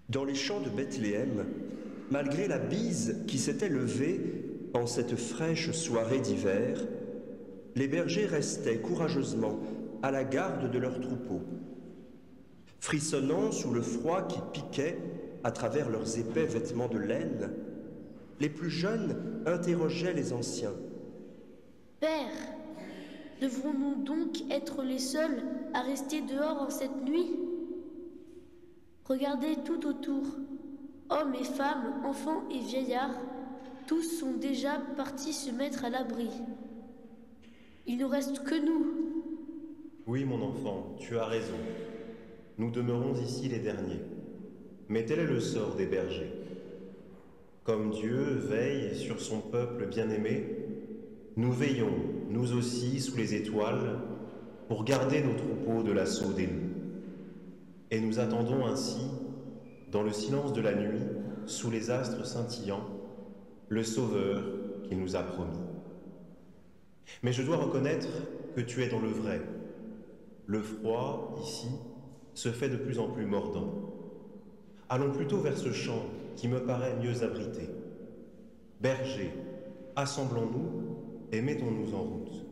Dans les champs de Bethléem, malgré la bise qui s'était levée en cette fraîche soirée d'hiver, les bergers restaient courageusement à la garde de leurs troupeaux. Frissonnant sous le froid qui piquait à travers leurs épais vêtements de laine, les plus jeunes interrogeaient les anciens. Père, devrons-nous donc être les seuls à rester dehors en cette nuit? Regardez tout autour. Hommes et femmes, enfants et vieillards, tous sont déjà partis se mettre à l'abri. Il ne reste que nous. Oui, mon enfant, tu as raison. Nous demeurons ici les derniers. Mais tel est le sort des bergers. Comme Dieu veille sur son peuple bien-aimé, nous veillons, nous aussi, sous les étoiles, pour garder nos troupeaux de l'assaut des loups. Et nous attendons ainsi, dans le silence de la nuit, sous les astres scintillants, le Sauveur qu'il nous a promis. Mais je dois reconnaître que tu es dans le vrai. Le froid, ici, se fait de plus en plus mordant. Allons plutôt vers ce champ qui me paraît mieux abrité. Bergers, assemblons-nous et mettons-nous en route.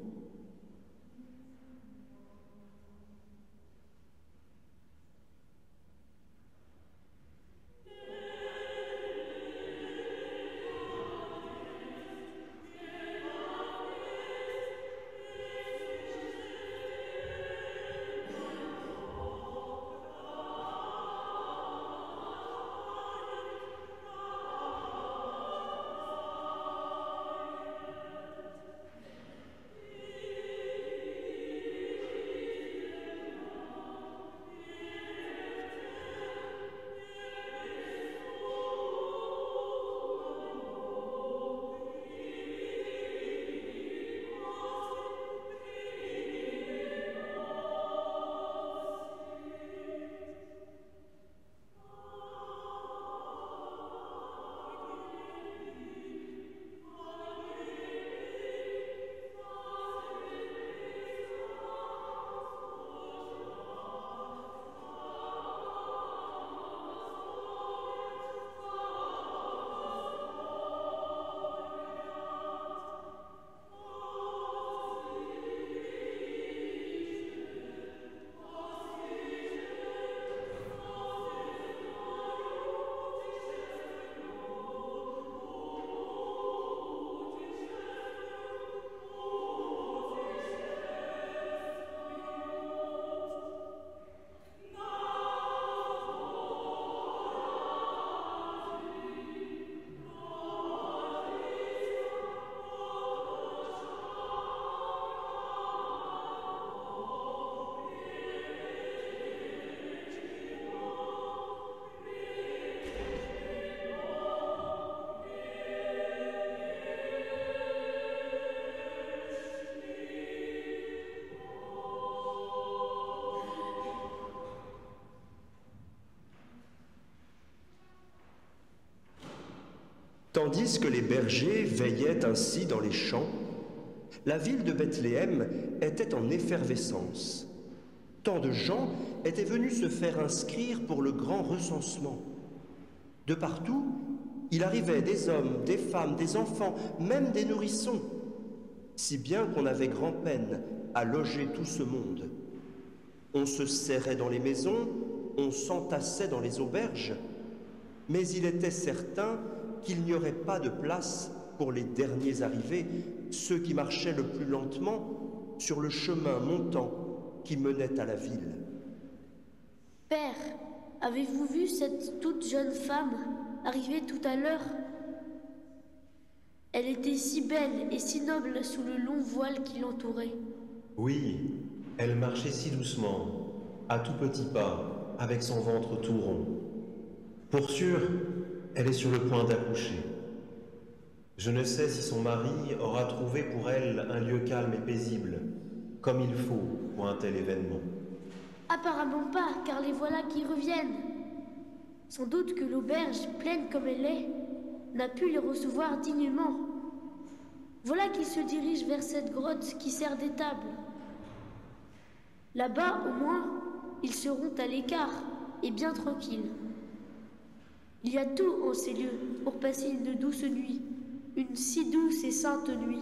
Tandis que les bergers veillaient ainsi dans les champs, la ville de Bethléem était en effervescence. Tant de gens étaient venus se faire inscrire pour le grand recensement. De partout, il arrivait des hommes, des femmes, des enfants, même des nourrissons, si bien qu'on avait grand-peine à loger tout ce monde. On se serrait dans les maisons, on s'entassait dans les auberges, mais il était certain qu'il n'y aurait pas de place pour les derniers arrivés, ceux qui marchaient le plus lentement sur le chemin montant qui menait à la ville. Père, avez-vous vu cette toute jeune femme arriver tout à l'heure? Elle était si belle et si noble sous le long voile qui l'entourait. Oui, elle marchait si doucement, à tout petits pas, avec son ventre tout rond. Pour sûr, elle est sur le point d'accoucher. Je ne sais si son mari aura trouvé pour elle un lieu calme et paisible, comme il faut pour un tel événement. Apparemment pas, car les voilà qui reviennent. Sans doute que l'auberge, pleine comme elle est, n'a pu les recevoir dignement. Voilà qu'ils se dirigent vers cette grotte qui sert d'étable. Là-bas, au moins, ils seront à l'écart et bien tranquilles. Il y a tout en ces lieux pour passer une douce nuit, une si douce et sainte nuit.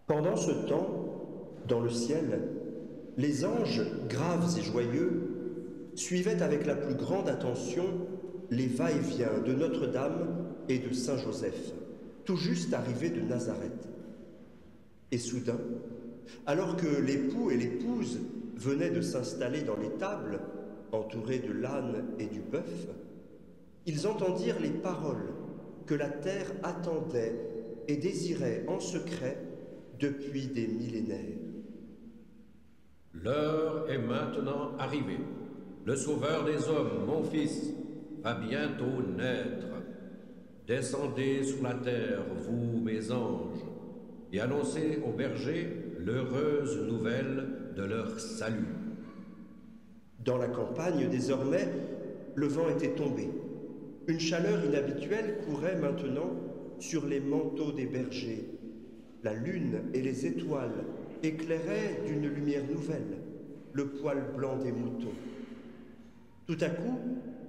Pendant ce temps, dans le ciel, les anges, graves et joyeux, suivaient avec la plus grande attention les va-et-vient de Notre-Dame et de Saint-Joseph, tout juste arrivés de Nazareth. Et soudain, alors que l'époux et l'épouse venaient de s'installer dans l'étable, entourés de l'âne et du bœuf, ils entendirent les paroles que la terre attendait et désirait en secret depuis des millénaires. L'heure est maintenant arrivée. Le Sauveur des hommes, mon Fils, va bientôt naître. Descendez sur la terre, vous, mes anges, et annoncez aux bergers l'heureuse nouvelle de leur salut. Dans la campagne, désormais, le vent était tombé. Une chaleur inhabituelle courait maintenant sur les manteaux des bergers. La lune et les étoiles éclairaient d'une lumière nouvelle le poil blanc des moutons. Tout à coup,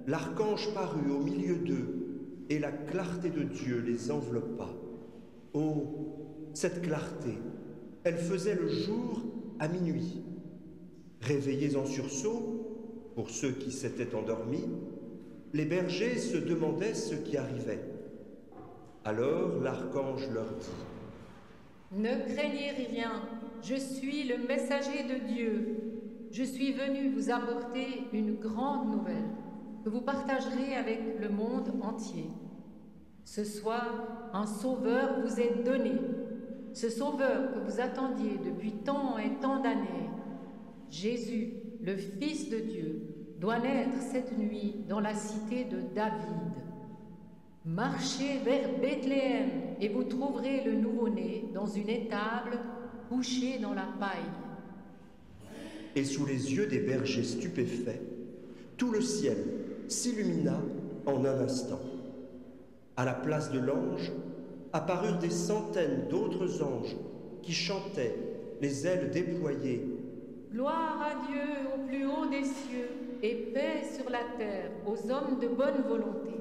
l'archange parut au milieu d'eux et la clarté de Dieu les enveloppa. Oh, cette clarté, elle faisait le jour à minuit. Réveillés en sursaut, pour ceux qui s'étaient endormis, les bergers se demandaient ce qui arrivait. Alors l'archange leur dit: Ne craignez rien, je suis le messager de Dieu. Je suis venu vous apporter une grande nouvelle que vous partagerez avec le monde entier. Ce soir, un sauveur vous est donné. Ce sauveur que vous attendiez depuis tant et tant d'années, Jésus, le Fils de Dieu, doit naître cette nuit dans la cité de David. Marchez vers Bethléem et vous trouverez le nouveau-né dans une étable couché dans la paille. Et sous les yeux des bergers stupéfaits, tout le ciel s'illumina en un instant. À la place de l'ange, apparurent des centaines d'autres anges qui chantaient, les ailes déployées. Gloire à Dieu au plus haut des cieux et paix sur la terre aux hommes de bonne volonté.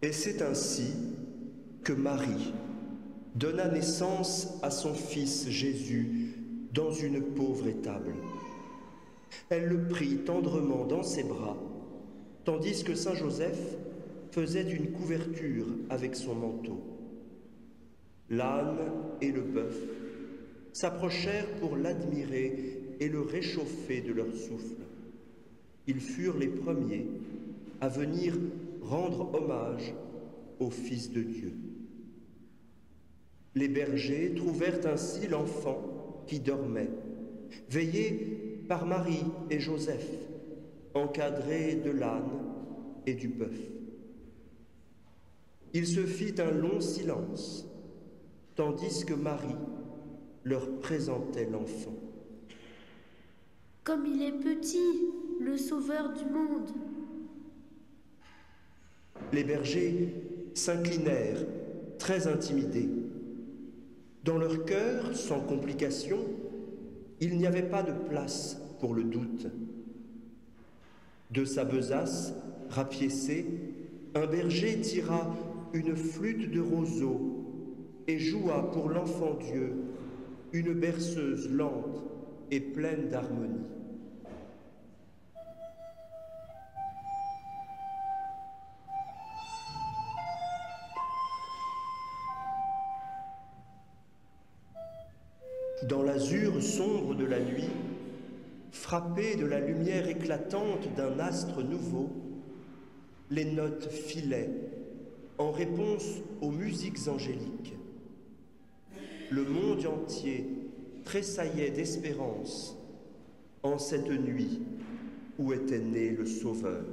Et c'est ainsi que Marie donna naissance à son fils Jésus dans une pauvre étable. Elle le prit tendrement dans ses bras, tandis que Saint Joseph faisait une couverture avec son manteau. L'âne et le bœuf s'approchèrent pour l'admirer et le réchauffer de leur souffle. Ils furent les premiers à venir rendre hommage au Fils de Dieu. Les bergers trouvèrent ainsi l'enfant qui dormait, veillé par Marie et Joseph, encadré de l'âne et du bœuf. Il se fit un long silence, tandis que Marie leur présentait l'enfant. Comme il est petit, le Sauveur du monde. Les bergers s'inclinèrent, très intimidés. Dans leur cœur, sans complication, il n'y avait pas de place pour le doute. De sa besace rapiécée, un berger tira une flûte de roseau et joua pour l'enfant Dieu une berceuse lente et pleine d'harmonie. Dans l'azur sombre de la nuit, frappé de la lumière éclatante d'un astre nouveau, les notes filaient en réponse aux musiques angéliques. Le monde entier tressaillait d'espérance en cette nuit où était né le Sauveur.